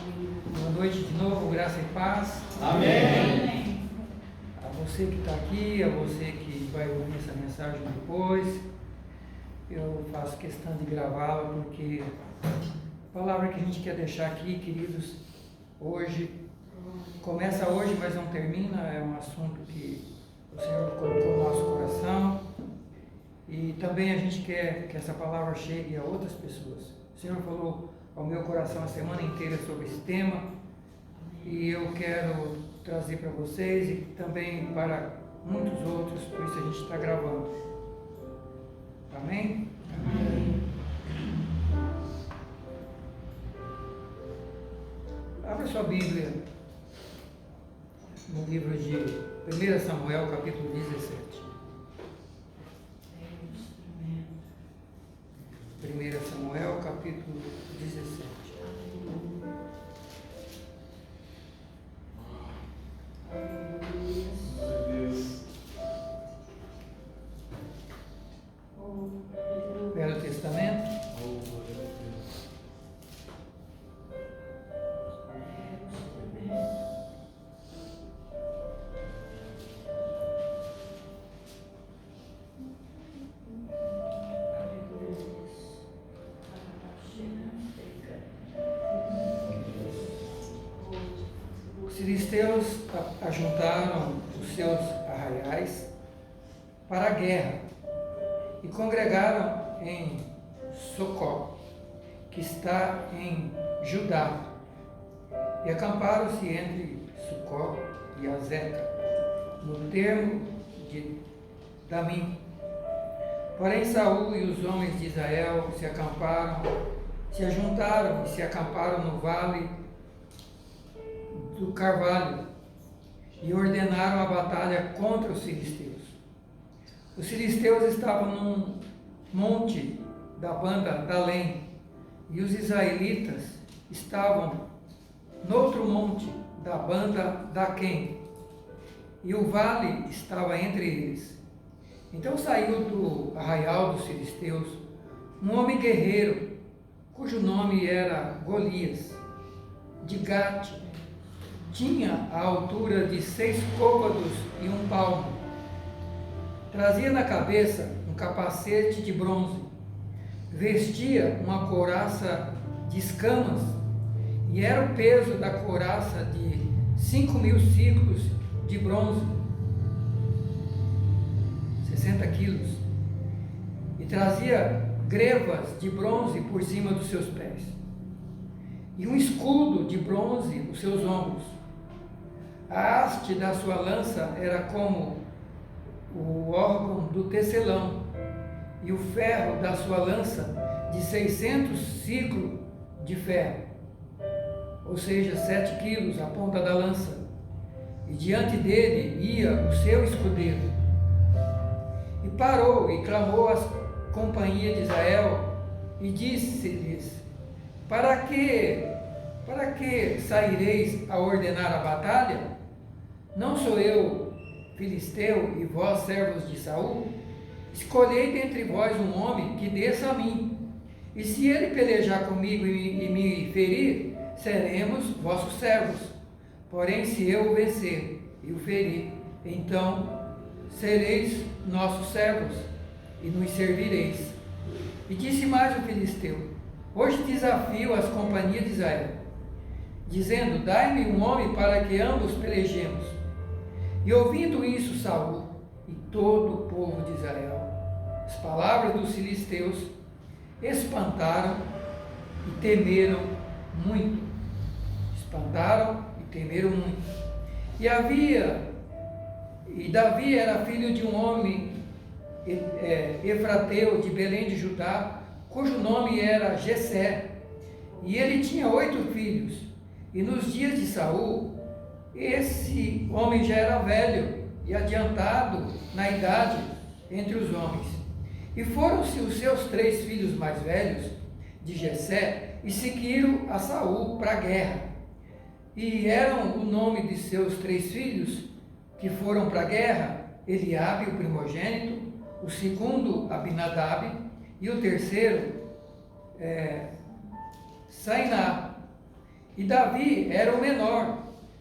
Boa noite de novo, graça e paz. Amém. A você que está aqui, a você que vai ouvir essa mensagem depois, eu faço questão de gravá-la porque a palavra que a gente quer deixar aqui, queridos, hoje, começa hoje, mas não termina, é um assunto que o Senhor colocou no nosso coração e também a gente quer que essa palavra chegue a outras pessoas. O Senhor falou ao meu coração a semana inteira sobre esse tema e eu quero trazer para vocês e também para muitos outros, por isso a gente está gravando. Amém? Amém. Abra sua Bíblia no livro de 1 Samuel, capítulo 17. 1 Samuel, capítulo 17. Velho Testamento. Os filisteus ajuntaram os seus arraiais para a guerra e congregaram em Socó, que está em Judá, e acamparam-se entre Sucó e Azeca, no termo de Damim. Porém Saul e os homens de Israel se ajuntaram e se acamparam no vale do Carvalho e ordenaram a batalha contra os filisteus. Os filisteus estavam num monte da banda Dalém e os israelitas estavam noutro monte da banda Daquém, e o vale estava entre eles. Então saiu do arraial dos filisteus um homem guerreiro, cujo nome era Golias, de Gate. Tinha a altura de 6 côvados e 1 palmo. Trazia na cabeça um capacete de bronze. Vestia uma couraça de escamas e era o peso da couraça de 5.000 ciclos de bronze, 60 quilos. E trazia grevas de bronze por cima dos seus pés. E um escudo de bronze nos seus ombros. A haste da sua lança era como o órgão do tecelão, e o ferro da sua lança de 600 ciclos de ferro, ou seja, 7 quilos a ponta da lança. E diante dele ia o seu escudeiro. E parou e clamou às companhias de Israel e disse-lhes: Para que saireis a ordenar a batalha? Não sou eu filisteu e vós servos de Saul? Escolhei dentre vós um homem que desça a mim, e se ele pelejar comigo e me ferir, seremos vossos servos. Porém, se eu o vencer e o ferir, então sereis nossos servos e nos servireis. E disse mais o filisteu: Hoje desafio as companhias de Israel, dizendo: Dai-me um homem para que ambos pelejemos. E ouvindo isso, Saul e todo o povo de Israel, as palavras dos filisteus, espantaram e temeram muito. Espantaram e temeram muito. E Davi era filho de um homem efrateu de Belém de Judá, cujo nome era Jessé, e ele tinha 8 filhos. E nos dias de Saul, esse homem já era velho e adiantado na idade entre os homens. E foram-se os seus 3 filhos mais velhos de Jessé e seguiram a Saul para a guerra. E eram o nome de seus 3 filhos que foram para a guerra: Eliabe, o primogênito, o segundo Abinadab e o terceiro Sainá. e Davi era o menor,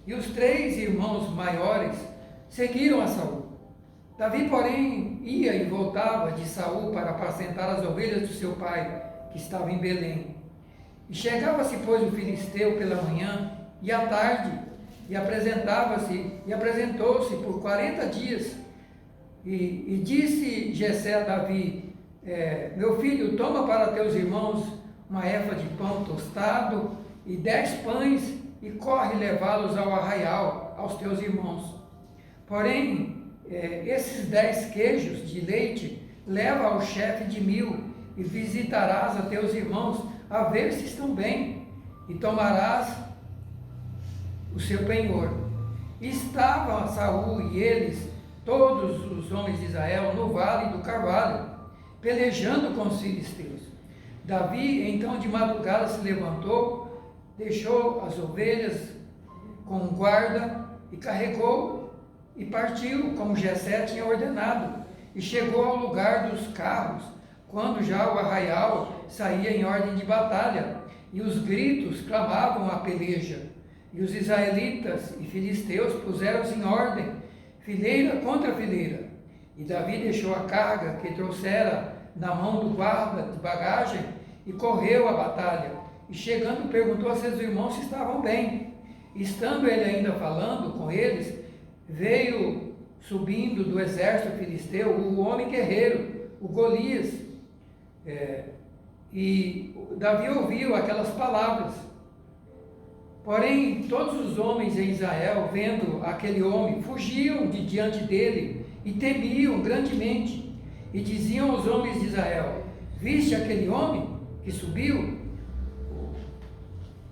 e os 3 irmãos maiores seguiram a Saul. Davi, porém, ia e voltava de Saul para apacentar as ovelhas do seu pai, que estava em Belém. E chegava-se, pois, o filisteu pela manhã e à tarde, e apresentou-se por 40 dias. E disse Jessé a Davi: meu filho, toma para teus irmãos uma efa de pão tostado e 10 pães, e corre levá-los ao arraial, aos teus irmãos. Porém, esses 10 queijos de leite leva ao chefe de 1000, e visitarás a teus irmãos, a ver se estão bem, e tomarás o seu penhor. E estavam Saul e eles, todos os homens de Israel, no vale do Carvalho, pelejando com os filisteus. Davi, então, de madrugada se levantou, deixou as ovelhas com guarda e carregou e partiu, como Jessé tinha ordenado, e chegou ao lugar dos carros, quando já o arraial saía em ordem de batalha, e os gritos clamavam a peleja. E os israelitas e filisteus puseram-se em ordem, fileira contra fileira. E Davi deixou a carga que trouxera na mão do guarda de bagagem e correu à batalha. E chegando, perguntou a seus irmãos se estavam bem. E estando ele ainda falando com eles, veio subindo do exército filisteu o homem guerreiro, o Golias. E Davi ouviu aquelas palavras. Porém, todos os homens em Israel, vendo aquele homem, fugiam de diante dele e temiam grandemente. E diziam aos homens de Israel: viste aquele homem que subiu?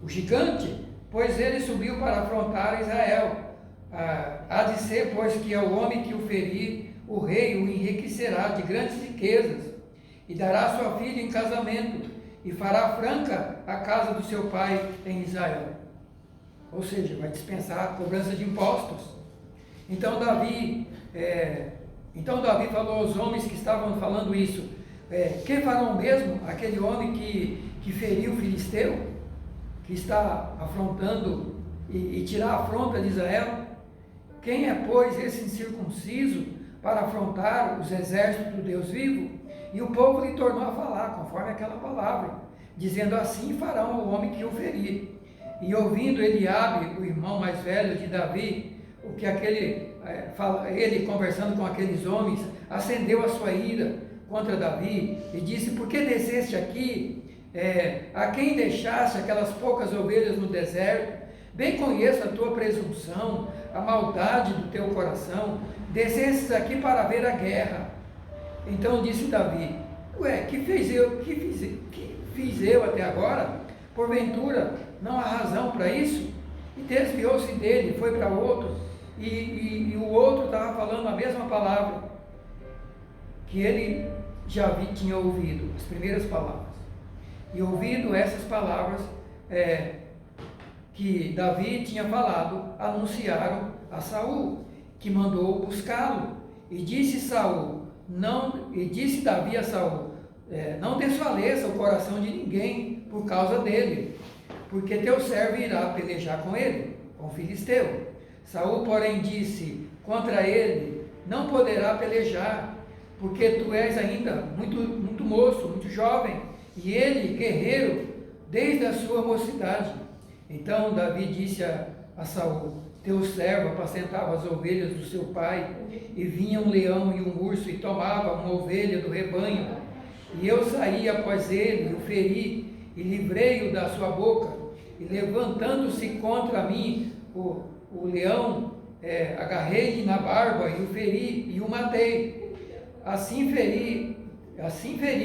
O gigante? Pois ele subiu para afrontar Israel. Há de ser, pois, que é o homem que o ferir, o rei o enriquecerá de grandes riquezas, e dará sua filha em casamento, e fará franca a casa do seu pai em Israel. Ou seja, vai dispensar a cobrança de impostos. Então Davi falou aos homens que estavam falando isso: que farão mesmo aquele homem que feriu o filisteu, que está afrontando e tirar a afronta de Israel? Quem é, pois, esse incircunciso para afrontar os exércitos do Deus vivo? E o povo lhe tornou a falar, conforme aquela palavra, dizendo: assim farão ao homem que o ferir. E ouvindo Eliabe, o irmão mais velho de Davi, o que ele conversando com aqueles homens, acendeu a sua ira contra Davi e disse: por que desceste aqui? A quem deixaste aquelas poucas ovelhas no deserto? Bem conheço a tua presunção, a maldade do teu coração. Descestes aqui para ver a guerra. Então disse Davi: que fiz eu até agora? Porventura não há razão para isso? E desviou-se dele, foi para outro, e o outro estava falando a mesma palavra que ele já tinha ouvido, as primeiras palavras. E ouvindo essas palavras que Davi tinha falado, anunciaram a Saul, que mandou buscá-lo. E disse Davi a Saul: não desfaleça o coração de ninguém por causa dele, porque teu servo irá pelejar com ele, com o filisteu. Saul, porém, disse contra ele: não poderá pelejar, porque tu és ainda muito moço, muito jovem, e ele guerreiro desde a sua mocidade. Então Davi disse a Saul: teu servo apacentava as ovelhas do seu pai, e vinha um leão e um urso e tomava uma ovelha do rebanho, e eu saí após ele, o feri e livrei-o da sua boca, e levantando-se contra mim o leão, agarrei-lhe na barba e o feri e o matei. Assim feri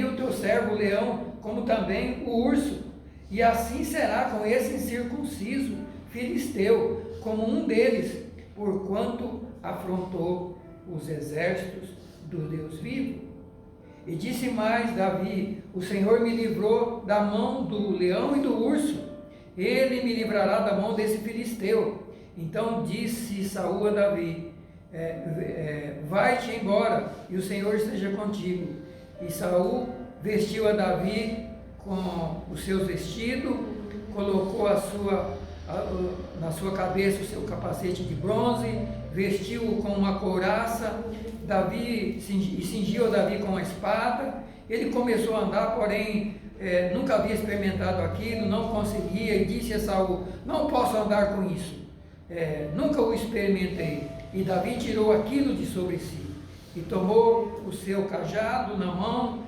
o teu servo o leão, como também o urso, e assim será com esse incircunciso filisteu, como um deles, porquanto afrontou os exércitos do Deus vivo. E disse mais Davi: o Senhor me livrou da mão do leão e do urso, ele me livrará da mão desse filisteu. Então disse Saul a Davi: vai-te embora, e o Senhor esteja contigo. E Saul vestiu a Davi com os seus vestidos, colocou a sua na sua cabeça o seu capacete de bronze, vestiu-o com uma couraça, e cingiu Davi com a espada. Ele começou a andar, porém nunca havia experimentado aquilo, não conseguia, e disse a Saul: não posso andar com isso, nunca o experimentei. E Davi tirou aquilo de sobre si, e tomou o seu cajado na mão,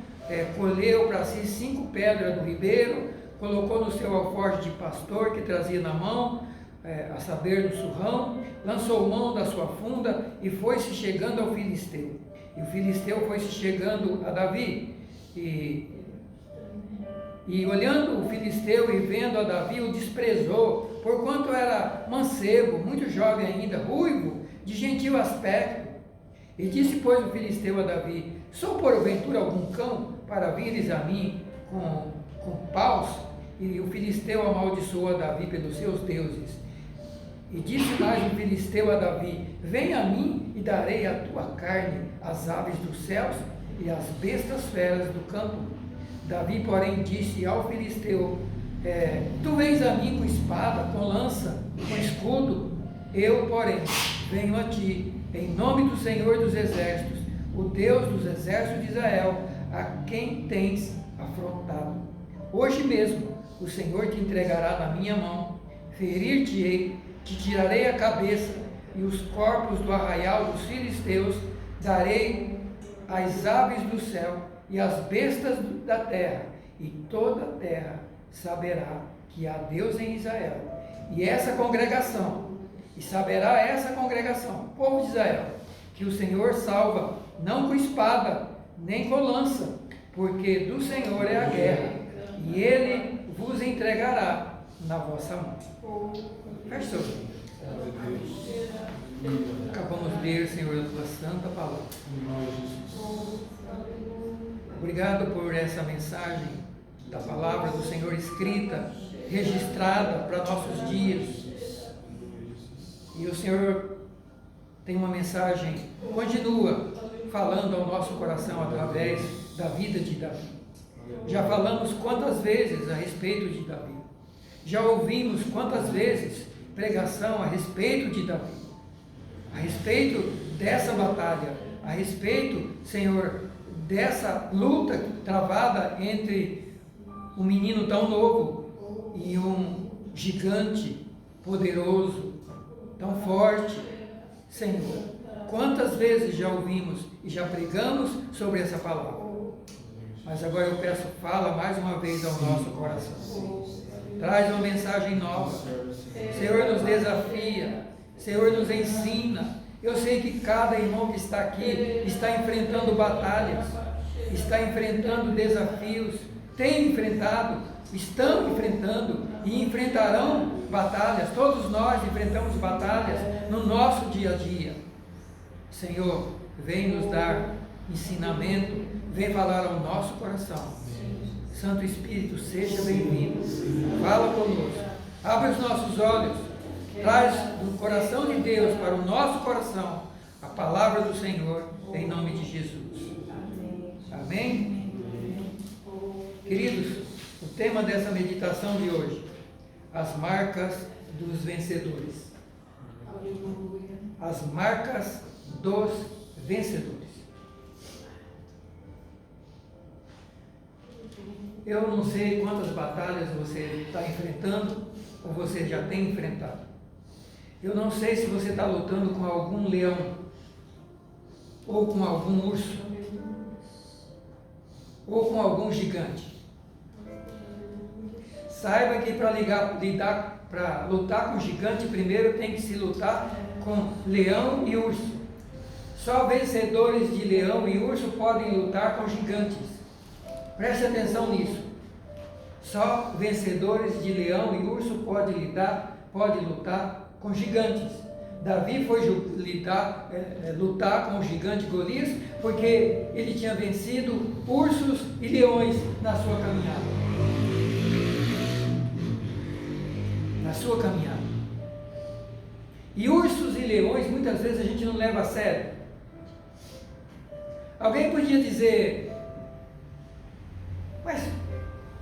colheu para si 5 pedras do ribeiro, colocou no seu alforje de pastor que trazia na mão, a saber, no surrão, lançou mão da sua funda e foi-se chegando ao filisteu. E o filisteu foi-se chegando a Davi, e olhando o filisteu e vendo a Davi, o desprezou, porquanto era mancebo, muito jovem ainda, ruivo, de gentil aspecto. E disse, pois, o filisteu a Davi: sou porventura algum cão para vires a mim com paus? E o filisteu amaldiçoou a Davi pelos seus deuses. E disse mais o filisteu a Davi: vem a mim e darei a tua carne às aves dos céus e às bestas feras do campo. Davi, porém, disse ao filisteu: tu vens a mim com espada, com lança, com escudo. Eu, porém, venho a ti em nome do Senhor dos exércitos, o Deus dos exércitos de Israel, a quem tens afrontado. Hoje mesmo o Senhor te entregará na minha mão, ferir-te-ei, te tirarei a cabeça, e os corpos do arraial dos filisteus darei às aves do céu e às bestas da terra, e toda a terra saberá que há Deus em Israel. E saberá essa congregação, povo de Israel, que o Senhor salva, não com espada, nem com lança, porque do Senhor é a guerra, e Ele vos entregará na vossa mão. Feche seus olhos. Acabamos de ler, Senhor, a tua santa palavra. Obrigado por essa mensagem da palavra do Senhor escrita, registrada para nossos dias. E o Senhor tem uma mensagem, continua falando ao nosso coração através da vida de Davi. Já falamos quantas vezes a respeito de Davi. Já ouvimos quantas vezes pregação a respeito de Davi. A respeito dessa batalha, a respeito, Senhor, dessa luta travada entre um menino tão novo e um gigante poderoso, tão forte. Senhor, quantas vezes já ouvimos e já pregamos sobre essa palavra. Mas agora eu peço, fala mais uma vez ao nosso coração. Traz uma mensagem nova. Senhor, nos desafia. Senhor, nos ensina. Eu sei que cada irmão que está aqui está enfrentando batalhas, está enfrentando desafios, tem enfrentado, estão enfrentando e enfrentarão batalhas. Todos nós enfrentamos batalhas no nosso dia a dia. Senhor, vem nos dar ensinamento, vem falar ao nosso coração. Santo Espírito, seja bem-vindo. Fala conosco. Abre os nossos olhos. Traz do coração de Deus para o nosso coração a palavra do Senhor, em nome de Jesus. Amém? Queridos, o tema dessa meditação de hoje: as marcas dos vencedores. As marcas dos vencedores. Eu não sei quantas batalhas você está enfrentando ou você já tem enfrentado. Eu não sei se você está lutando com algum leão ou com algum urso ou com algum gigante. Saiba que para lutar com gigante, primeiro tem que se lutar com leão e urso. Só vencedores de leão e urso podem lutar com gigantes. Preste atenção nisso. Só vencedores de leão e urso podem lutar com gigantes. Davi foi lutar com o gigante Golias porque ele tinha vencido ursos e leões na sua caminhada. E ursos e leões muitas vezes a gente não leva a sério. Alguém podia dizer: mas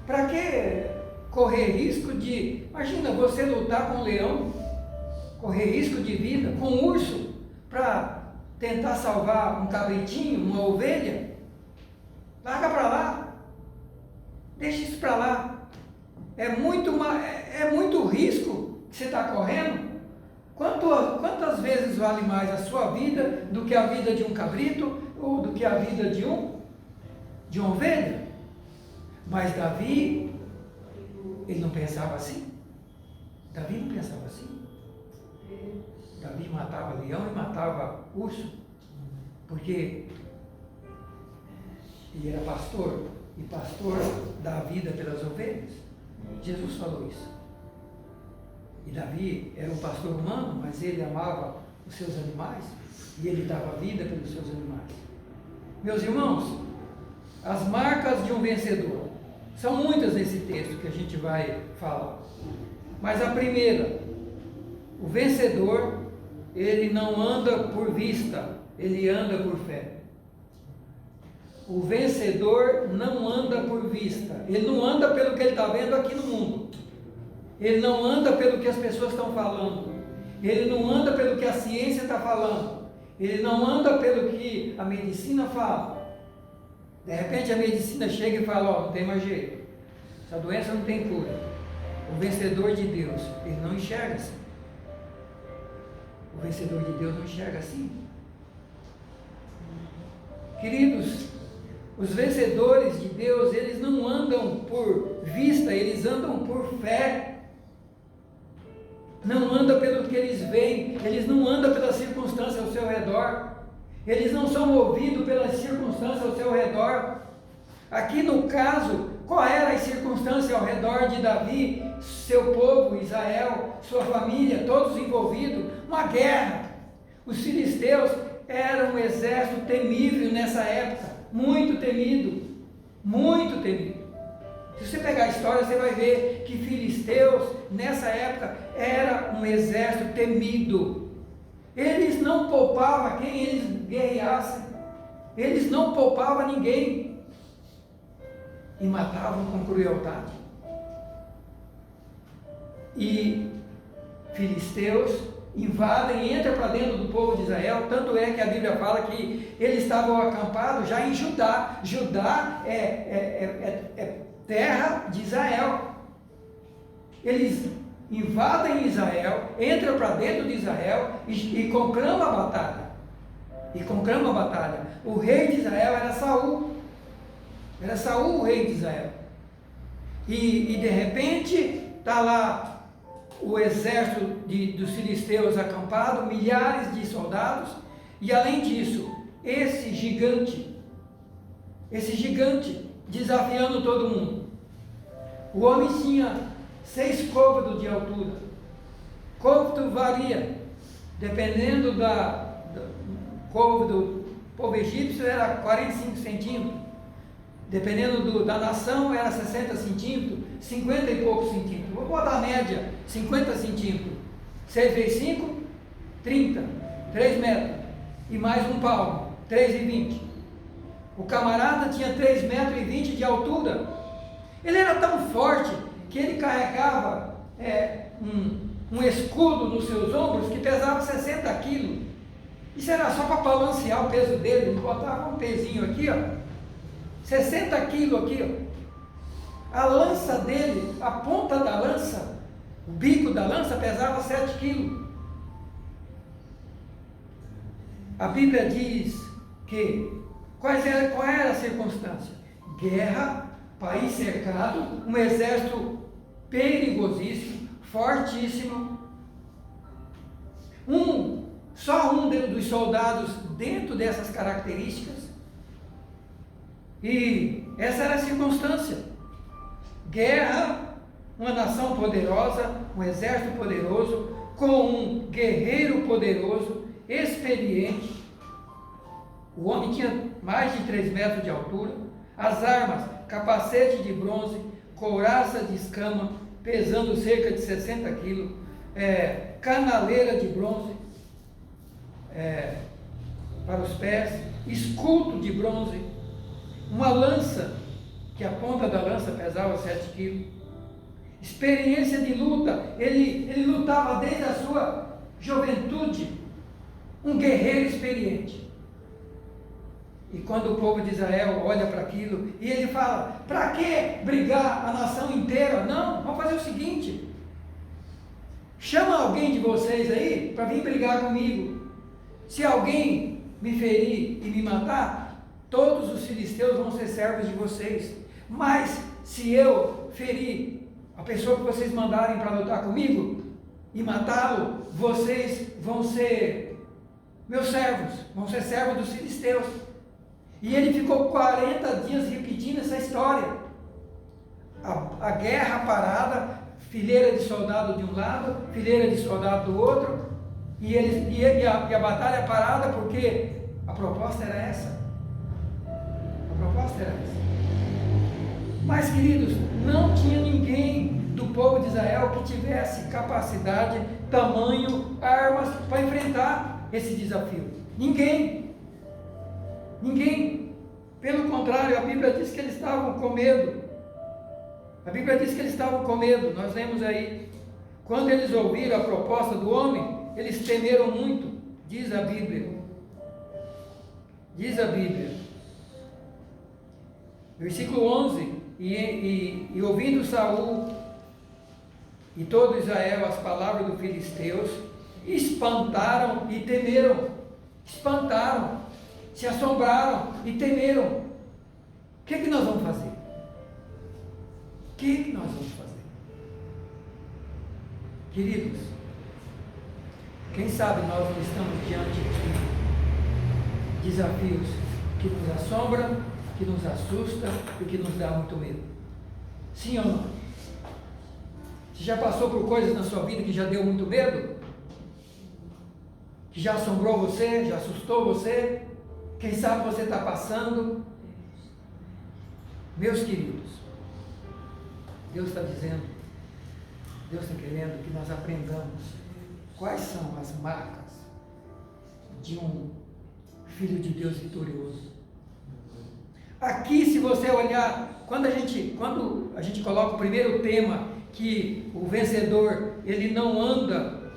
para que correr risco de... Imagina você lutar com um leão, correr risco de vida, com um urso, para tentar salvar um cabritinho, uma ovelha. Larga para lá. Deixa isso para lá. É muito risco que você está correndo. Quantas vezes vale mais a sua vida do que a vida de um cabrito ou do que a vida de uma ovelha? Mas Davi, ele não pensava assim. Davi não pensava assim. Davi matava leão e matava urso, porque ele era pastor, e pastor dá vida pelas ovelhas. Jesus falou isso. E Davi era um pastor humano, mas ele amava os seus animais, e ele dava vida pelos seus animais. Meus irmãos, as marcas de um vencedor são muitas nesse texto que a gente vai falar. Mas a primeira, o vencedor, ele não anda por vista, ele anda por fé. O vencedor não anda por vista, ele não anda pelo que ele está vendo aqui no mundo, ele não anda pelo que as pessoas estão falando, ele não anda pelo que a ciência está falando, ele não anda pelo que a medicina fala. De repente a medicina chega e fala, ó, não tem mais jeito, essa doença não tem cura. O vencedor de Deus, ele não enxerga assim. O vencedor de Deus não enxerga assim. Queridos, os vencedores de Deus, eles não andam por vista, eles andam por fé. Não andam pelo que eles veem, eles não andam pelas circunstâncias ao seu redor. Eles não são movidos pelas circunstâncias ao seu redor. Aqui no caso, qual era a circunstância ao redor de Davi, seu povo, Israel, sua família, todos envolvidos? Uma guerra. Os filisteus eram um exército temível nessa época, muito temido, muito temido. Se você pegar a história, você vai ver que filisteus, nessa época, era um exército temido. Eles não poupavam quem eles guerreassem, eles não poupavam ninguém, e matavam com crueldade. E filisteus invadem, entram para dentro do povo de Israel, tanto é que a Bíblia fala que eles estavam acampados já em Judá. Judá é terra de Israel. Eles invadem Israel, entram para dentro de Israel e conclamam a batalha. O rei de Israel era Saul. Era Saul o rei de Israel. E de repente está lá o exército dos filisteus acampado, milhares de soldados, e além disso, esse gigante desafiando todo mundo. O homem tinha 6 côvados de altura. Côvado varia, dependendo do côvado do povo egípcio, era 45 centímetros. Dependendo da nação, era 60 centímetros, 50 e poucos centímetros. Vou botar a média, 50 centímetros. 6 vezes 5, 30, 3 metros. E mais um palmo, 3,20. O camarada tinha 3,20 metros de altura. Ele era tão forte que ele carregava um escudo nos seus ombros que pesava 60 quilos. Isso era só para balancear o peso dele. Ele botava um pezinho aqui, ó. 60 quilos aqui, ó. A lança dele, a ponta da lança, o bico da lança pesava 7 quilos. A Bíblia diz que, qual era a circunstância? Guerra, país cercado, um exército perigosíssimo, fortíssimo. Só um dos soldados dentro dessas características. E essa era a circunstância. Guerra, uma nação poderosa, um exército poderoso, com um guerreiro poderoso, experiente. O homem tinha mais de 3 metros de altura. As armas, capacete de bronze, couraça de escama, pesando cerca de 60 quilos, canaleira de bronze para os pés, escudo de bronze, uma lança, que a ponta da lança pesava 7 quilos. experiência de luta. Ele lutava desde a sua juventude, um guerreiro experiente. E quando o povo de Israel olha para aquilo, e ele fala, para que brigar a nação inteira? Não, vamos fazer o seguinte, chama alguém de vocês aí, para vir brigar comigo. Se alguém me ferir e me matar, todos os filisteus vão ser servos de vocês. Mas, se eu ferir a pessoa que vocês mandarem para lutar comigo, e matá-lo, vocês vão ser meus servos, vão ser servos dos filisteus. E ele ficou 40 dias repetindo essa história. A guerra parada, fileira de soldado de um lado, fileira de soldado do outro, e a batalha parada, porque a proposta era essa. A proposta era essa. Mas, queridos, não tinha ninguém do povo de Israel que tivesse capacidade, tamanho, armas para enfrentar esse desafio. Ninguém. Ninguém. Pelo contrário, a Bíblia diz que eles estavam com medo. A Bíblia diz que eles estavam com medo. Nós lemos aí. Quando eles ouviram a proposta do homem, eles temeram muito. Diz a Bíblia. Diz a Bíblia. Versículo 11. E ouvindo Saul e todo Israel as palavras dos filisteus, espantaram e temeram. Espantaram, se assombraram e temeram. O que nós vamos fazer? O que nós vamos fazer? Queridos, quem sabe nós não estamos diante de desafios que nos assombram, que nos assusta e que nos dá muito medo. Sim ou não? Você já passou por coisas na sua vida que já deu muito medo? Que já assombrou você, já assustou você? Quem sabe você está passando? Meus queridos, Deus está dizendo, Deus está querendo que nós aprendamos quais são as marcas de um filho de Deus vitorioso. Aqui, se você olhar, quando a gente coloca o primeiro tema, que o vencedor, ele não anda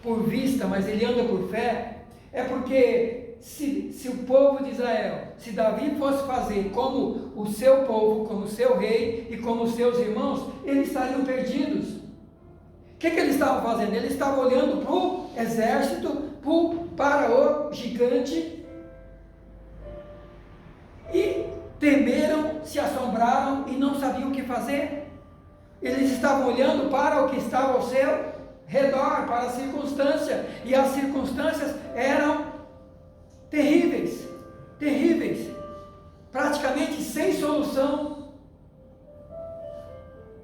por vista, mas ele anda por fé, é porque se o povo de Israel, se Davi fosse fazer como o seu povo, como o seu rei e como os seus irmãos, eles estariam perdidos. O que eles estavam fazendo? Eles estavam olhando para o exército, para o gigante, e temeram, se assombraram e não sabiam o que fazer. Eles estavam olhando para o que estava ao seu redor, para a circunstância, e as circunstâncias eram terríveis, terríveis, praticamente sem solução.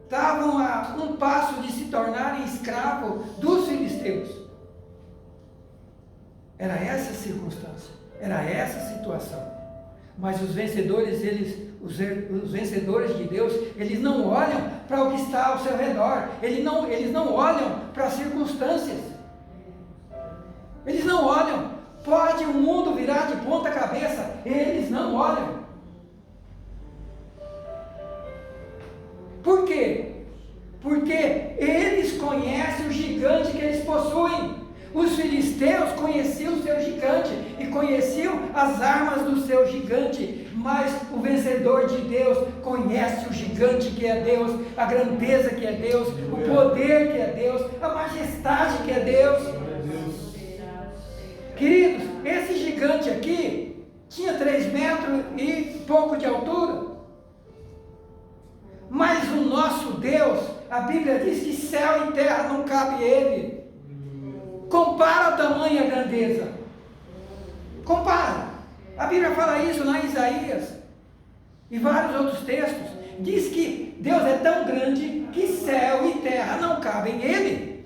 Estavam a um passo de se tornarem escravos dos filisteus. Era essa a circunstância, era essa a situação. Mas os vencedores, os vencedores de Deus, eles não olham para o que está ao seu redor, eles não olham para as circunstâncias, eles não olham. Pode o mundo virar de ponta cabeça, eles não olham. Por quê? Porque eles conhecem o gigante que eles possuem. Os filisteus conheciam o seu gigante e conheciam as armas do seu gigante, mas o vencedor de Deus conhece o gigante que é Deus, a grandeza que é Deus, o poder que é Deus, a majestade que é Deus. Queridos, esse gigante aqui tinha 3 metros e pouco de altura, mas o nosso Deus, a Bíblia diz que céu e terra não cabe ele. Compara o tamanho e a grandeza. Compara. A Bíblia fala isso lá em Isaías e vários outros textos. Diz que Deus é tão grande que céu e terra não cabem nele.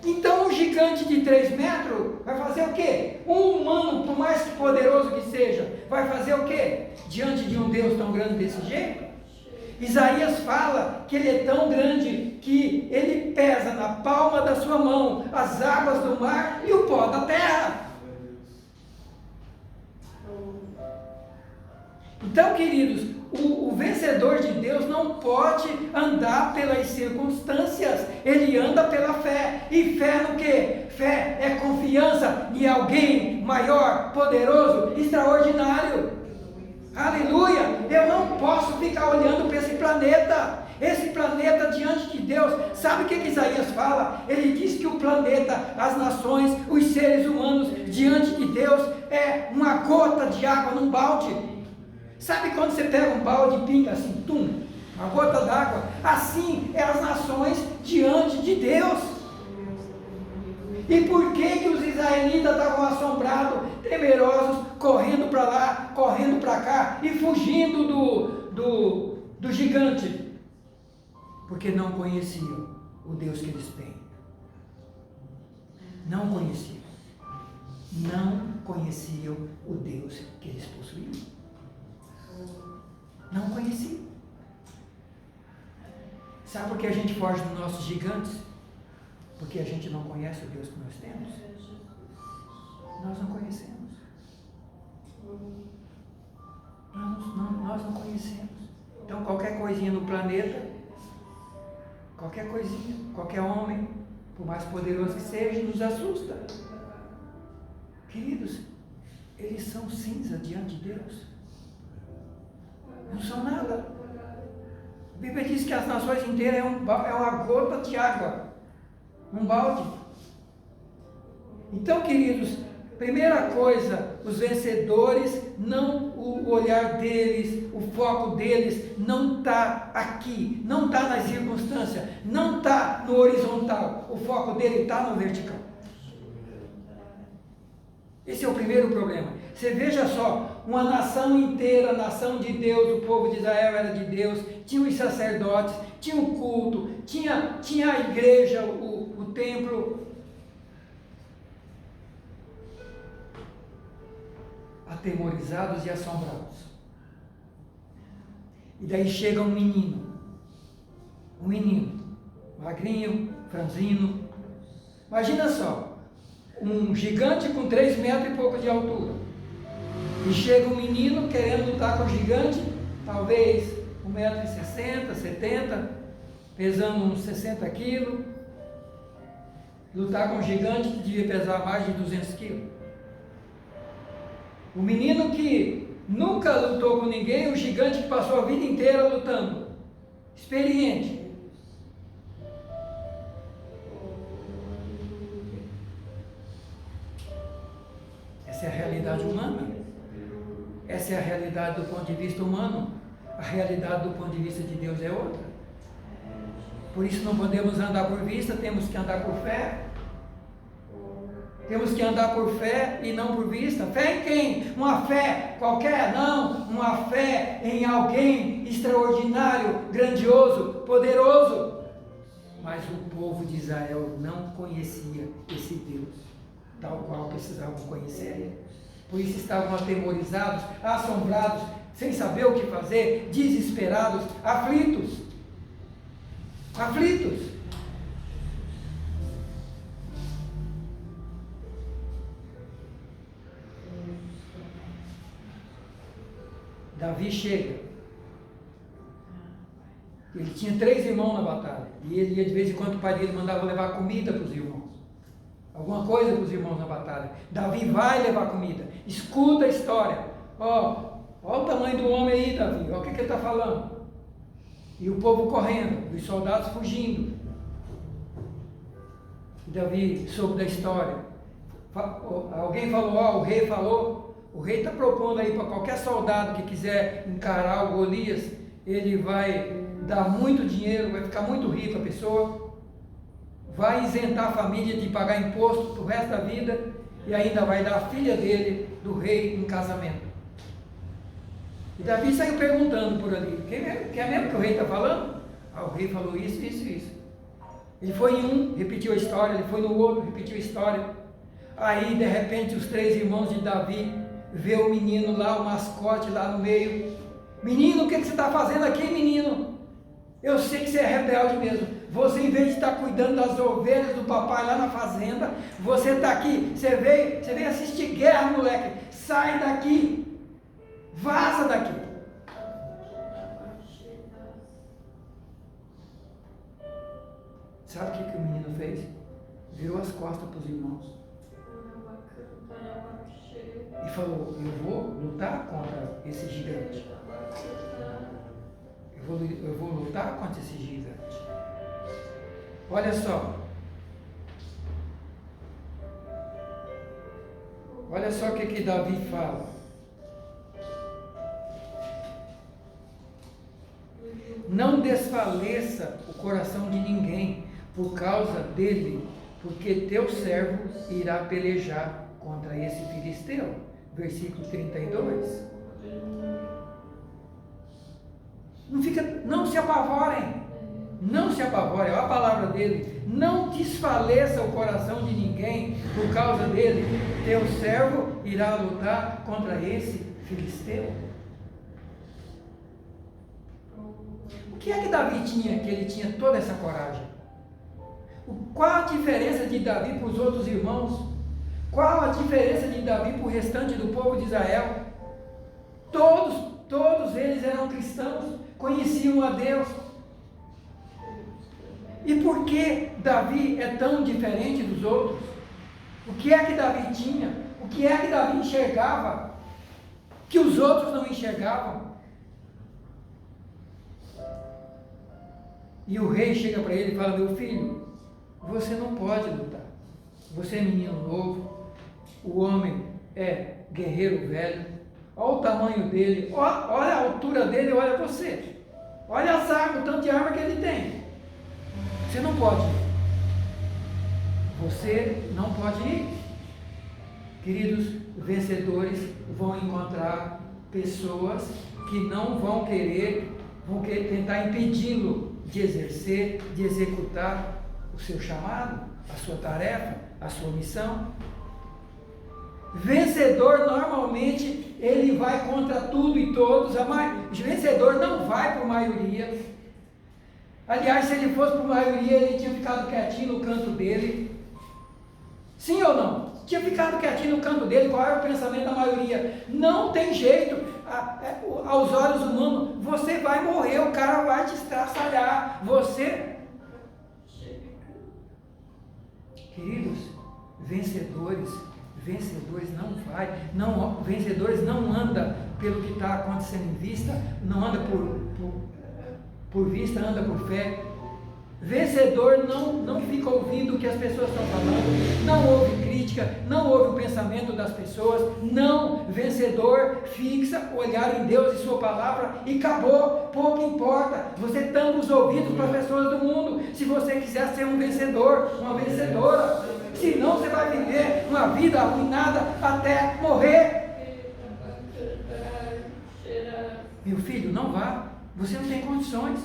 Então um gigante de 3 metros vai fazer o quê? Um humano, por mais poderoso que seja, vai fazer o quê? Diante de um Deus tão grande desse jeito? Isaías fala que ele é tão grande que ele pesa na palma da sua mão as águas do mar e o pó da terra. Então, queridos, o vencedor de Deus não pode andar pelas circunstâncias, ele anda pela fé. E fé no quê? Fé é confiança em alguém maior, poderoso, extraordinário. Aleluia! Eu não posso ficar olhando para esse planeta. Esse planeta diante de Deus, sabe o que Isaías fala? Ele diz que o planeta, as nações, os seres humanos diante de Deus é uma gota de água num balde. Sabe quando você pega um balde e pinga assim, tum, uma gota d'água? Assim é as nações diante de Deus. E por que os israelitas estavam assombrados, temerosos, correndo para lá, correndo para cá e fugindo do gigante? Porque não conheciam o Deus que eles têm. Não conheciam. Não conheciam o Deus que eles possuíam. Não conheciam. Sabe por que a gente foge dos nossos gigantes? Porque a gente não conhece o Deus que nós temos. Nós não conhecemos. Nós não conhecemos. Então qualquer coisinha no planeta, qualquer coisinha, qualquer homem, por mais poderoso que seja, nos assusta. Queridos, eles são cinza diante de Deus. Não são nada. A Bíblia diz que as nações inteiras é uma gota de água, um balde. Então, queridos, primeira coisa, os vencedores, o olhar deles, o foco deles não está aqui, não está nas circunstâncias, não está no horizontal, o foco dele está no vertical. Esse é o primeiro problema. Você veja só, uma nação inteira, a nação de Deus, o povo de Israel era de Deus, tinha os sacerdotes, tinha o culto, tinha a igreja, o templo. Atemorizados e assombrados. E daí chega um menino, magrinho, franzino. Imagina só, um gigante com 3 metros e pouco de altura. E chega um menino querendo lutar com o gigante, talvez 1,60 m, 70 m, pesando uns 60 quilos. Lutar com um gigante que devia pesar mais de 200 quilos. O menino que nunca lutou com ninguém, o gigante que passou a vida inteira lutando. Experiente. Essa é a realidade humana. Essa é a realidade do ponto de vista humano. A realidade do ponto de vista de Deus é outra. Por isso não podemos andar por vista, temos que andar por fé. Temos que andar por fé e não por vista. Fé em quem? Uma fé qualquer? Não. Uma fé em alguém extraordinário, grandioso, poderoso. Mas o povo de Israel não conhecia esse Deus, tal qual precisavam conhecer. Por isso estavam atemorizados, assombrados, sem saber o que fazer, desesperados, aflitos. Aflitos. Davi chega. Ele tinha 3 irmãos na batalha. E ele ia de vez em quando, o pai dele mandava levar comida para os irmãos. Alguma coisa para os irmãos na batalha. Davi vai levar comida. Escuta a história. Olha o tamanho do homem aí, Davi. Olha o que ele está falando. E o povo correndo, os soldados fugindo. E Davi soube da história. Alguém falou, o rei falou. O rei está propondo aí para qualquer soldado que quiser encarar o Golias, ele vai dar muito dinheiro, vai ficar muito rico a pessoa, vai isentar a família de pagar imposto para o resto da vida e ainda vai dar a filha dele, do rei, em casamento. E Davi saiu perguntando por ali, quem é mesmo que o rei está falando? O rei falou isso, isso, isso. Ele foi em um, repetiu a história, ele foi no outro, repetiu a história. Aí, de repente, os 3 irmãos de Davi vê o menino lá, o mascote lá no meio. Menino, o que você está fazendo aqui, menino? Eu sei que você é rebelde mesmo. Você, em vez de estar cuidando das ovelhas do papai lá na fazenda, você está aqui. Você veio assistir guerra, moleque. Sai daqui. Vaza daqui. Sabe o que o menino fez? Virou as costas para os irmãos. E falou, eu vou lutar contra esse gigante. Eu vou lutar contra esse gigante. Olha só. Olha só o que Davi fala. Não desfaleça o coração de ninguém por causa dele, porque teu servo irá pelejar contra esse filisteu. Versículo 32. Não se apavorem. Não se apavorem. Olha a palavra dele. Não desfaleça o coração de ninguém por causa dele. Teu servo irá lutar contra esse filisteu. O que é que Davi tinha, que ele tinha toda essa coragem? Qual a diferença de Davi para os outros irmãos? Qual a diferença de Davi para o restante do povo de Israel? Todos eles eram cristãos, conheciam a Deus. E por que Davi é tão diferente dos outros? O que é que Davi tinha? O que é que Davi enxergava que os outros não enxergavam? E o rei chega para ele e fala, meu filho, você não pode lutar. Você é menino novo, o homem é guerreiro velho, olha o tamanho dele, olha a altura dele, olha você. Olha as armas, o tanto de arma que ele tem. Você não pode ir. Você não pode ir. Queridos, vencedores vão encontrar pessoas que não vão querer tentar impedi-lo de exercer, de executar o seu chamado, a sua tarefa, a sua missão. Vencedor, normalmente, ele vai contra tudo e todos. Vencedor não vai por maioria. Aliás, se ele fosse por maioria, ele tinha ficado quietinho no canto dele. Sim ou não? Tinha ficado quietinho no canto dele. Qual era o pensamento da maioria? Não tem jeito. Aos olhos humanos, você vai morrer, o cara vai te estraçalhar. Você... Queridos, vencedores vencedores não andam pelo que está acontecendo em vista, não anda por vista, anda por fé. Vencedor não fica ouvindo o que as pessoas estão falando, não ouve crítica, não ouve o pensamento das pessoas, não. Vencedor fixa o olhar em Deus e sua palavra e acabou, pouco importa. Você tampa os ouvidos para as pessoas do mundo, se você quiser ser um vencedor, uma vencedora. Senão você vai viver uma vida arruinada até morrer. Meu filho, não vá, você não tem condições.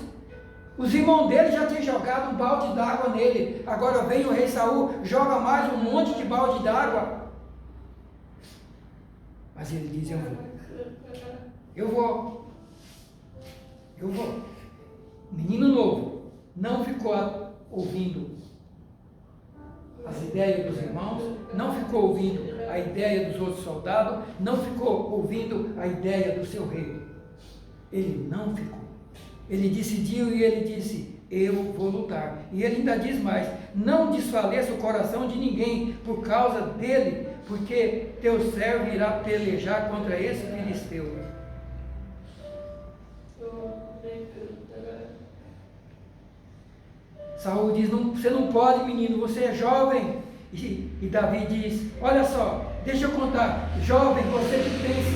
Os irmãos dele já tinham jogado um balde d'água nele. Agora vem o rei Saul, joga mais um monte de balde d'água. Mas ele diz, eu vou. Menino novo, não ficou ouvindo as ideias dos irmãos, não ficou ouvindo a ideia dos outros soldados, não ficou ouvindo a ideia do seu rei. Ele não ficou. Ele decidiu e ele disse, eu vou lutar. E ele ainda diz mais, não desfaleça o coração de ninguém por causa dele, porque teu servo irá pelejar contra esse filisteu. Saul diz, você não pode, menino, você é jovem. E Davi diz, olha só, deixa eu contar, jovem, você que pensa,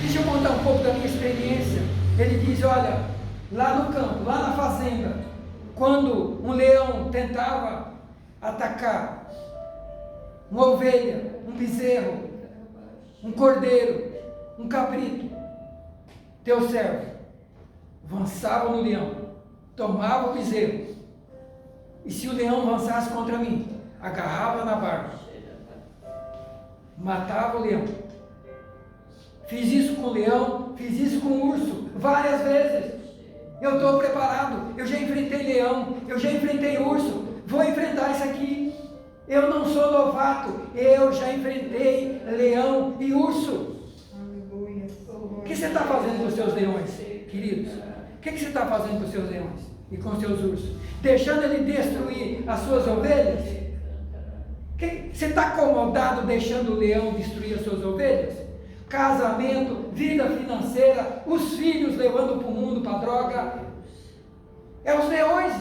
deixa eu contar um pouco da minha experiência. Ele diz, olha, lá no campo, lá na fazenda, quando um leão tentava atacar uma ovelha, um bezerro, um cordeiro, um cabrito, teu servo avançava no leão, tomava o bezerro, e se o leão avançasse contra mim, agarrava na barba, matava o leão. Fiz isso com o leão, fiz isso com o urso, várias vezes. Eu estou preparado, eu já enfrentei leão, eu já enfrentei urso, vou enfrentar isso aqui. Eu não sou novato, eu já enfrentei leão e urso. O que você está fazendo com os seus leões, queridos? O que você está fazendo com os seus leões? e com seus ursos, deixando ele destruir as suas ovelhas? Você está acomodado deixando o leão destruir as suas ovelhas? Casamento, vida financeira, os filhos levando para o mundo, para a droga. É os leões.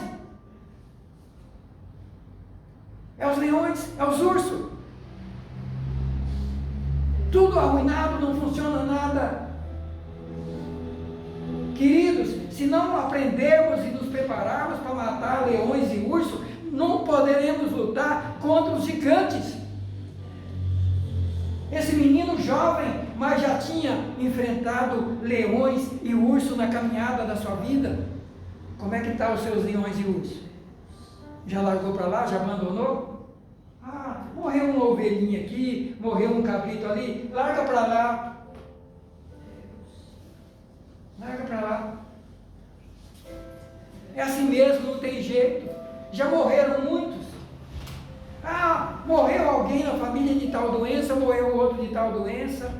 É os leões, é os ursos. Tudo arruinado, não funciona nada. Queridos, se não aprendermos e nos prepararmos para matar leões e ursos, não poderemos lutar contra os gigantes. Esse menino jovem, mas já tinha enfrentado leões e urso na caminhada da sua vida. Como é que estão os seus leões e ursos? Já largou para lá? Já abandonou? Ah, morreu uma ovelhinha aqui, morreu um cabrito ali, larga para lá. Larga para lá. É assim mesmo, não tem jeito. Já morreram muitos. Ah, morreu alguém na família de tal doença, morreu outro de tal doença.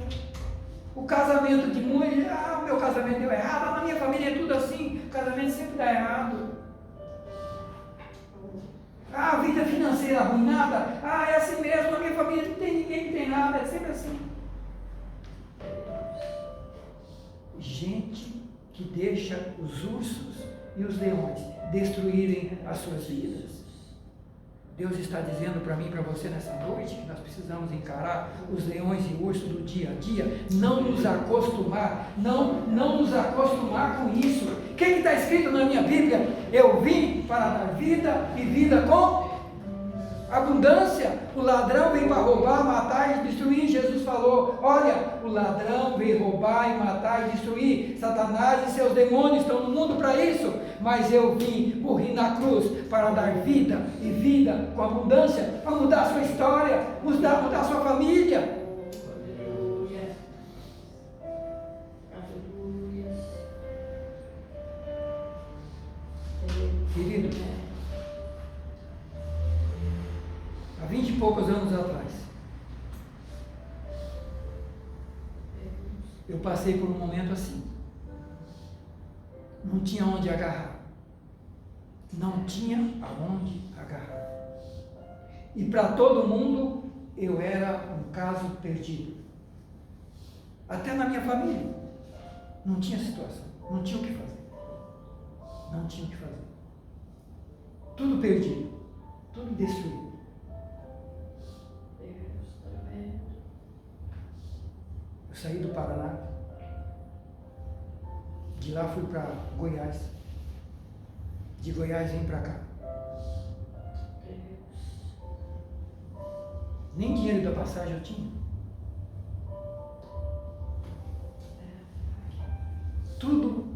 O casamento de muitos, o meu casamento deu errado, na minha família é tudo assim, o casamento sempre dá errado. A vida financeira arruinada, é assim mesmo, na minha família não tem ninguém que tem nada, é sempre assim. Gente que deixa os ursos e os leões destruírem as suas vidas. Deus está dizendo para mim e para você nessa noite que nós precisamos encarar os leões e ursos do dia a dia, não nos acostumar, não nos acostumar com isso. O que está escrito na minha Bíblia? Eu vim para dar vida e vida com abundância. O ladrão vem para roubar, matar e destruir. Jesus falou, olha, o ladrão vem roubar e matar e destruir. Satanás e seus demônios estão no mundo para isso, mas eu vim, morri na cruz para dar vida e vida com abundância, para mudar a sua história, mudar a sua família. Querido, há 20 e poucos anos atrás, eu passei por um momento assim. Não tinha onde agarrar. Não tinha aonde agarrar. E para todo mundo, eu era um caso perdido. Até na minha família. Não tinha situação. Não tinha o que fazer. Não tinha o que fazer. Tudo perdido. Tudo destruído. Eu saí do Paraná. De lá fui para Goiás. De Goiás vim para cá. Nem dinheiro da passagem eu tinha. Tudo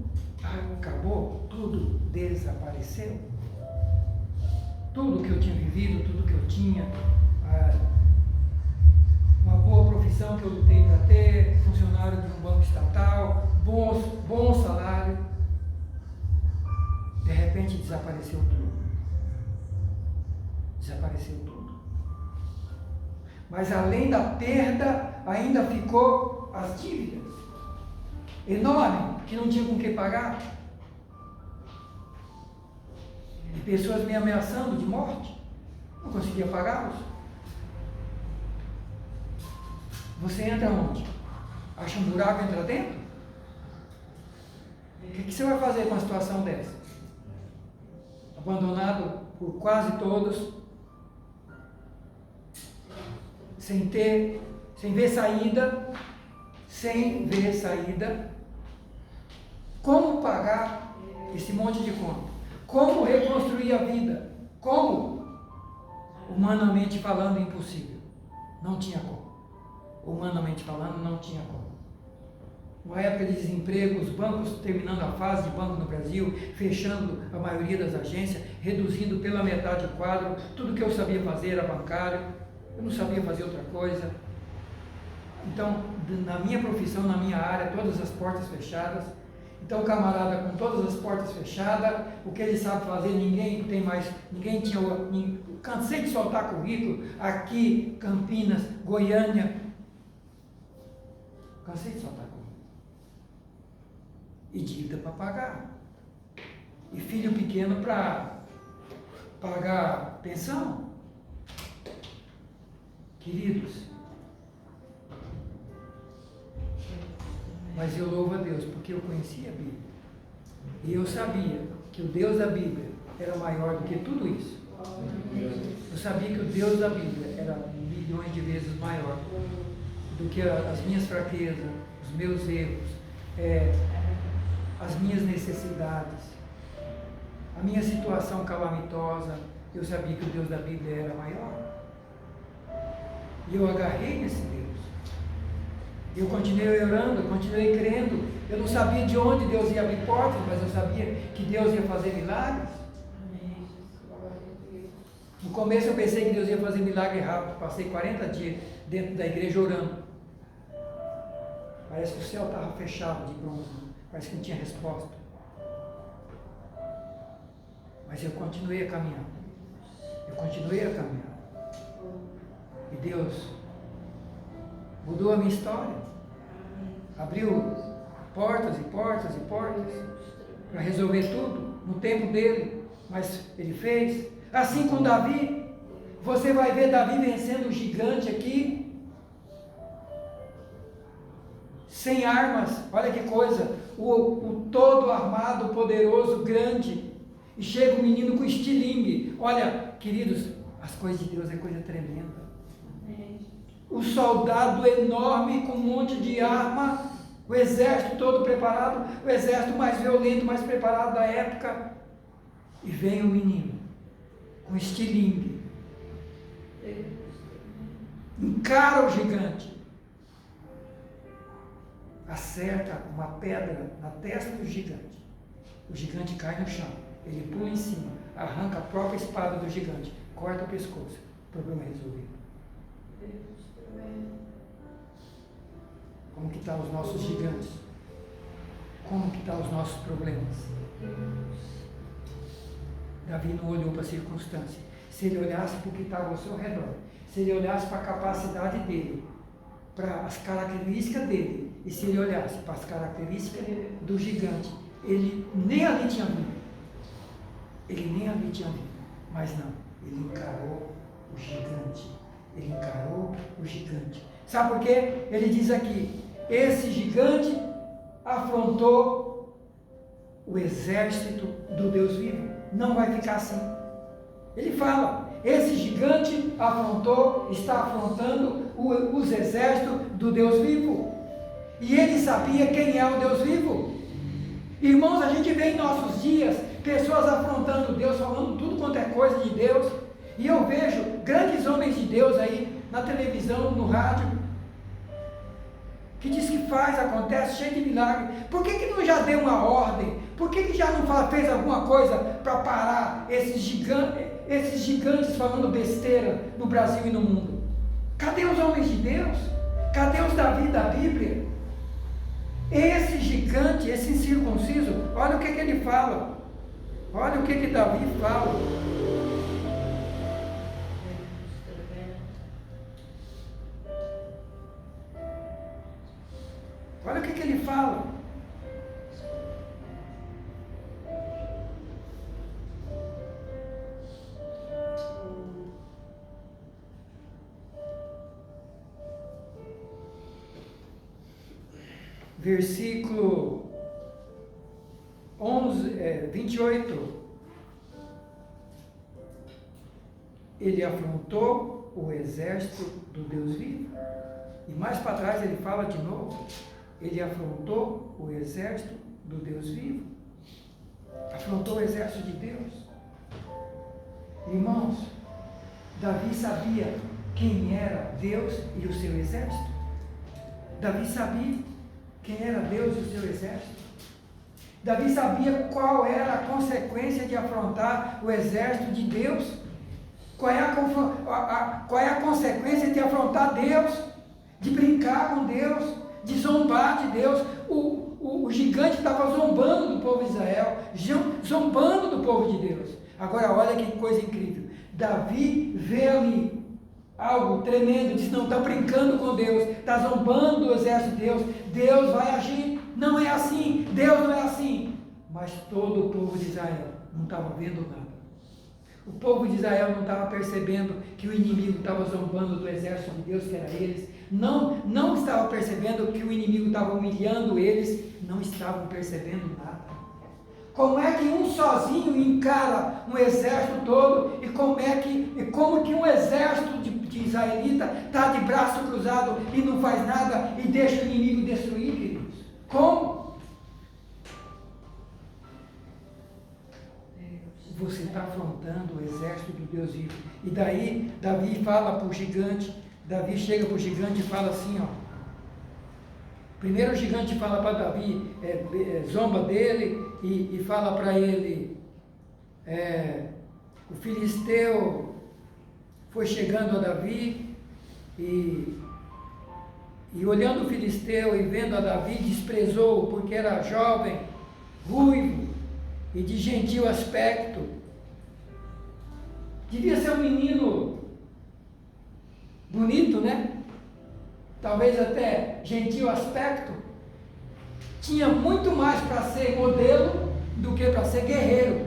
acabou, tudo desapareceu. Tudo que eu tinha vivido, tudo que eu tinha, uma boa profissão que eu lutei para ter, funcionário de um banco estatal, bom salário, de repente desapareceu tudo. Desapareceu tudo. Mas além da perda, ainda ficou as dívidas enormes, que não tinha com que pagar. E pessoas me ameaçando de morte, não conseguia pagá-los. Você entra onde? Acha um buraco e entra dentro? O que você vai fazer com uma situação dessa? Abandonado por quase todos, sem ver saída, Como pagar esse monte de conta? Como reconstruir a vida? Como? Humanamente falando, impossível. Não tinha como. Humanamente falando, não tinha como. Uma época de desemprego, os bancos terminando a fase de banco no Brasil, fechando a maioria das agências, reduzindo pela metade o quadro. Tudo que eu sabia fazer era bancário, eu não sabia fazer outra coisa. Então, na minha profissão, na minha área, todas as portas fechadas. Então, o camarada com todas as portas fechadas, o que ele sabe fazer, ninguém tinha. Cansei de soltar currículo aqui, Campinas, Goiânia. Cansei de soltar currículo. E dívida para pagar. e filho pequeno para pagar pensão. Queridos, mas eu louvo a Deus porque eu conhecia a Bíblia. E eu sabia que o Deus da Bíblia era maior do que tudo isso. Eu sabia que o Deus da Bíblia era milhões de vezes maior do que as minhas fraquezas, os meus erros, as minhas necessidades, a minha situação calamitosa. Eu sabia que o Deus da Bíblia era maior. E eu agarrei nesse Deus. Eu continuei orando, eu continuei crendo. Eu não sabia de onde Deus ia abrir portas, mas eu sabia que Deus ia fazer milagres. No começo eu pensei que Deus ia fazer milagre rápido. Passei 40 dias dentro da igreja orando. Parece que o céu estava fechado de bronze. Parece que não tinha resposta. Mas eu continuei a caminhar. Eu continuei a caminhar. E Deus mudou a minha história. Abriu portas e portas e portas para resolver tudo no tempo dele. Mas ele fez. Assim com Davi. Você vai ver Davi vencendo um gigante aqui. Sem armas. Olha que coisa. O todo armado, poderoso, grande. E chega um menino com estilingue. Olha, queridos, as coisas de Deus é coisa tremenda. O soldado enorme com um monte de arma, o exército todo preparado, o exército mais violento, mais preparado da época. E vem o menino com estilingue, encara o gigante, acerta uma pedra na testa do gigante. O gigante cai no chão, ele pula em cima, arranca a própria espada do gigante, corta o pescoço. Problema resolvido. Como que estão os nossos gigantes? Como que estão os nossos problemas? Davi não olhou para a circunstância. Se ele olhasse para o que estava ao seu redor, se ele olhasse para a capacidade dele, para as características dele, e se ele olhasse para as características do gigante, ele nem ali tinha vindo. Ele nem ali tinha vindo. Mas não, ele encarou o gigante. Ele encarou o gigante. Sabe por quê? Ele diz aqui, esse gigante afrontou o exército do Deus vivo. Não vai ficar assim. Ele fala, esse gigante está afrontando os exércitos do Deus vivo. E ele sabia quem é o Deus vivo. Irmãos, a gente vê em nossos dias pessoas afrontando Deus, falando tudo quanto é coisa de Deus. E eu vejo grandes homens de Deus aí na televisão, no rádio, que diz que faz, acontece, cheio de milagre. Por que não já deu uma ordem? Por que já não fez alguma coisa para parar esses gigantes falando besteira no Brasil e no mundo? Cadê os homens de Deus? Cadê os Davi da Bíblia? Esse gigante, esse incircunciso, olha o que ele fala. Olha o que Davi fala. Olha o que ele fala. Versículo 28. Ele afrontou o exército do Deus vivo. E mais para trás ele fala de novo. Ele afrontou o exército do Deus vivo. Afrontou o exército de Deus. Irmãos, Davi sabia quem era Deus e o seu exército. Davi sabia quem era Deus e o seu exército. Davi sabia qual era a consequência de afrontar o exército de Deus. Qual é a consequência de afrontar Deus, de brincar com Deus, de zombar de Deus. O gigante estava zombando do povo de Israel, zombando do povo de Deus. Agora olha que coisa incrível. Davi vê ali algo tremendo, diz, não, está brincando com Deus, está zombando do exército de Deus, Deus vai agir. Não é assim, Deus não é assim. Mas todo o povo de Israel não estava vendo nada. O povo de Israel não estava percebendo que o inimigo estava zombando do exército de Deus, que era eles. Não estava percebendo que o inimigo estava humilhando eles. Não estavam percebendo nada. Como é que um sozinho encara um exército todo? E como que um exército de israelita está de braço cruzado e não faz nada e deixa o inimigo destruir, queridos? Como? Você está afrontando o exército do Deus vivo. E daí, Davi fala para o gigante, Davi chega para o gigante e fala assim, ó. Primeiro o gigante fala para Davi, zomba dele e fala para ele, o filisteu foi chegando a Davi e olhando o filisteu e vendo a Davi, desprezou porque era jovem, ruivo, e de gentil aspecto. Devia ser um menino bonito, né? Talvez até gentil aspecto. Tinha muito mais para ser modelo do que para ser guerreiro.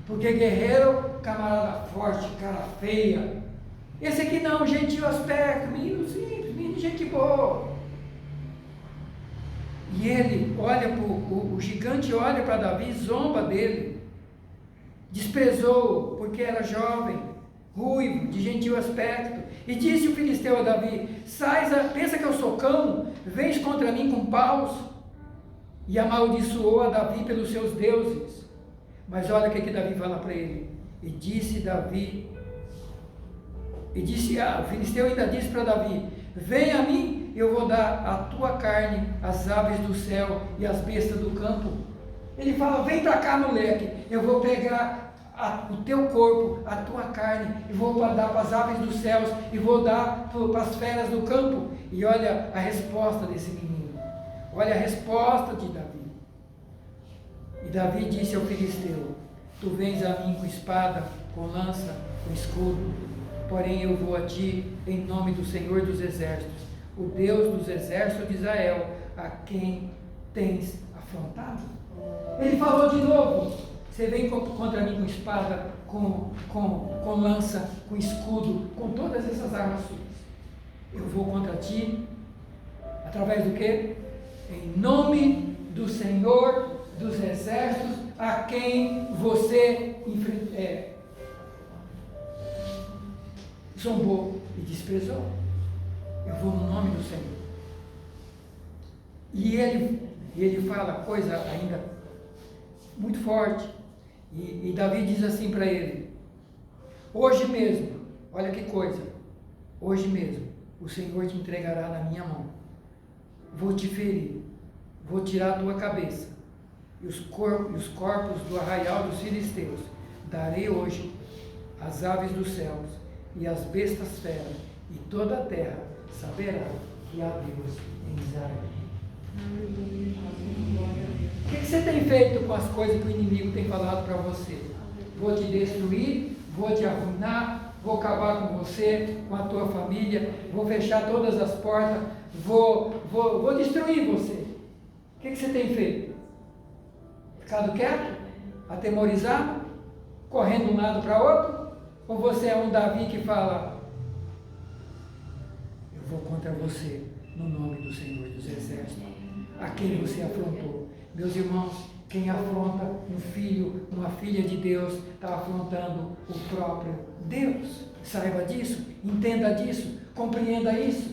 Porque guerreiro, camarada forte, cara feia. Esse aqui não, gentil aspecto, menino simples, menino de gente boa. E ele olha para o gigante, olha para Davi, zomba dele, desprezou, porque era jovem, ruivo, de gentil aspecto, e disse o filisteu a Davi, pensa que eu sou cão, vens contra mim com paus, e amaldiçoou a Davi pelos seus deuses. Mas olha o que Davi fala para ele, o filisteu ainda disse para Davi, vem a mim, eu vou dar a tua carne às aves do céu e às bestas do campo. Ele fala, vem para cá, moleque, eu vou pegar o teu corpo, a tua carne, e vou dar para as aves dos céus, e vou dar para as feras do campo. E olha a resposta desse menino, olha a resposta de Davi. E Davi disse ao filisteu, tu vens a mim com espada, com lança, com escudo, porém eu vou a ti em nome do Senhor dos exércitos, o Deus dos exércitos de Israel, a quem tens afrontado. Ele falou de novo, você vem contra mim com espada, com lança, com escudo, com todas essas armas suas. Eu vou contra ti, através do quê? Em nome do Senhor dos exércitos, a quem você zombou e desprezou. Eu vou no nome do Senhor. E ele fala coisa ainda muito forte. E Davi diz assim para ele, hoje mesmo, olha que coisa, hoje mesmo, o Senhor te entregará na minha mão. Vou te ferir, vou tirar a tua cabeça, e os corpos do arraial dos filisteus darei hoje às aves dos céus e às bestas feras, e toda a terra saberá que há Deus em Israel. O que você tem feito com as coisas que o inimigo tem falado para você? Vou te destruir, vou te arruinar, vou acabar com você, com a tua família, vou fechar todas as portas, vou destruir você. O que você tem feito? Ficado quieto? Atemorizado? Correndo de um lado para outro? Ou você é um Davi que fala, eu vou contra você no nome do Senhor dos exércitos, a quem você afrontou? Meus irmãos, quem afronta um filho, uma filha de Deus, está afrontando o próprio Deus. Saiba disso, entenda disso, compreenda isso.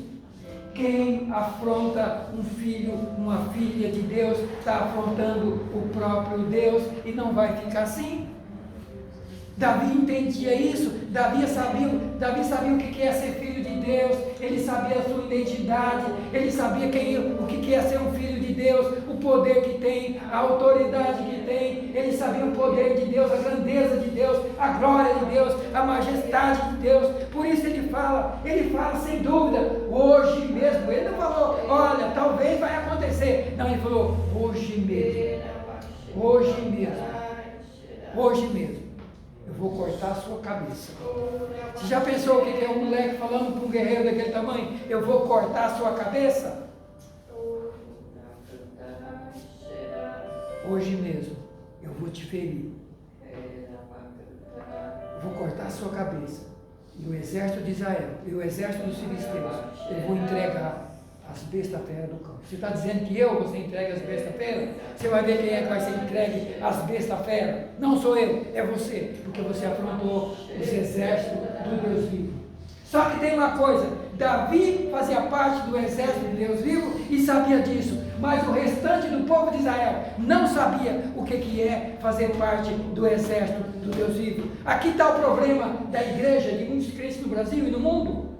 Quem afronta um filho, uma filha de Deus, está afrontando o próprio Deus e não vai ficar assim. Davi entendia isso, Davi sabia o que é ser filho de Deus, ele sabia a sua identidade, ele sabia o que é ser um filho de Deus, o poder que tem, a autoridade que tem, ele sabia o poder de Deus, a grandeza de Deus, a glória de Deus, a majestade de Deus. Por isso ele fala sem dúvida, hoje mesmo. Ele não falou, olha, talvez vai acontecer, não, ele falou, hoje mesmo, eu vou cortar a sua cabeça. Você já pensou o que é um moleque falando para um guerreiro daquele tamanho? Eu vou cortar a sua cabeça? Hoje mesmo, eu te ferir. Vou cortar a sua cabeça. E o exército de Israel, e o exército dos filisteus, eu vou entregar as bestas feras do campo. Você está dizendo que você entrega as bestas feras? Você vai ver quem é que vai ser entregue as bestas feras. Não sou eu, é você, porque você afrontou os exércitos do Deus vivo. Só que tem uma coisa, Davi fazia parte do exército de Deus vivo e sabia disso, mas o restante do povo de Israel não sabia o que é fazer parte do exército do Deus vivo. Aqui está o problema da igreja, de muitos crentes no Brasil e no mundo.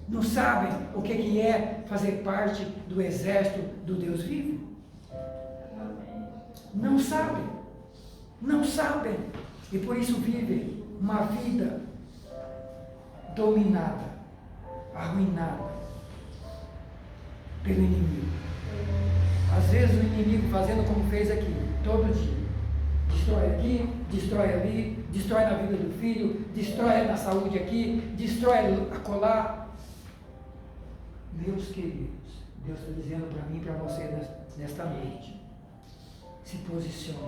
Não sabem o que é fazer parte do exército do Deus vivo. Não sabem. Não sabem. E por isso vivem uma vida dominada, arruinada pelo inimigo. Às vezes o inimigo fazendo como fez aqui, todo dia. Destrói aqui, destrói ali, destrói na vida do filho, destrói na saúde aqui, destrói acolá. Meus queridos, Deus está dizendo para mim e para você nesta noite: se posicione,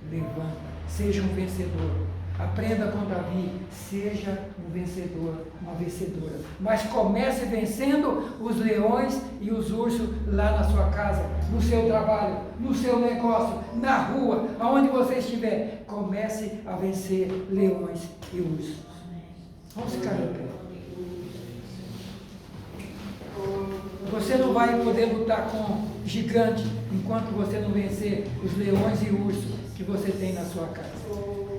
levanta, seja um vencedor. Aprenda com Davi, seja um vencedor, uma vencedora. Mas comece vencendo os leões e os ursos lá na sua casa, no seu trabalho, no seu negócio, na rua, aonde você estiver. Comece a vencer leões e ursos. Vamos ficar em pé. Você não vai poder lutar com gigante enquanto você não vencer os leões e ursos que você tem na sua casa.